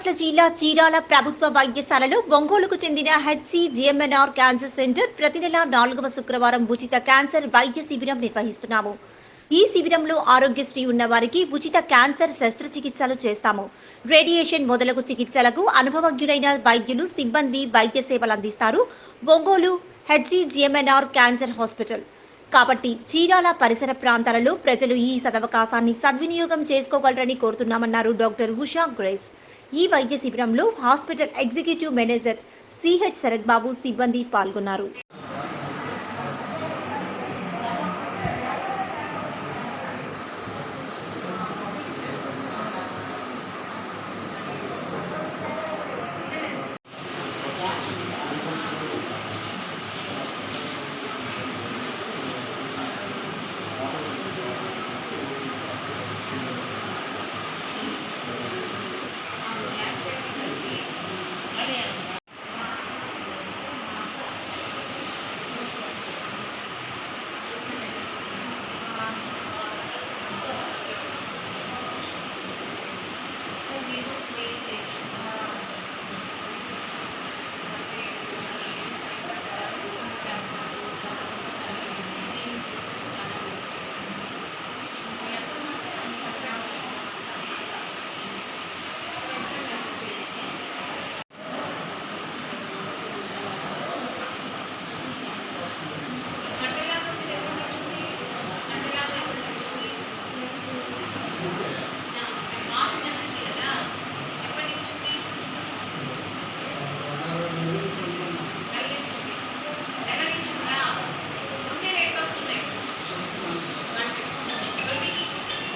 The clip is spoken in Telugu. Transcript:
బాపట్ల జిల్లా చీరాల ప్రభుత్వ వైద్యశాలలో ఒంగోలుకు చెందిన హెచ్సిజిఎంఎన్ఆర్ క్యాన్సర్ సెంటర్ ప్రతి నెల 4వ శుక్రవారం ఉచిత క్యాన్సర్ వైద్య శిబిరం నిర్వహిస్తున్నాము. ఈ శిబిరంలో ఆరోగ్యశ్రీ ఉన్న వారికి ఉచిత క్యాన్సర్ శస్త్రచికిత్సలు చేస్తాము. రేడియేషన్ మొదలగు చికిత్సలకు అనుభవజ్ఞుడైన వైద్యులు సిబ్బంది వైద్య సేవలు అందిస్తారు. ఒంగోలు హెచ్సిజిఎంఎన్ఆర్ క్యాన్సర్ హాస్పిటల్ కాబట్టి చీరాల పరిసర ప్రాంతాలలో ప్రజలు ఈ సదవకాశాన్ని సద్వినియోగం చేసుకోగలరని కోరుతున్నామన్నారు డాక్టర్ ఉషా గ్రేస్. ఈ వైద్య శిబిరంలో hospital executive manager CH Sarath Babu సిబ్బంది పాల్గొన్నారు.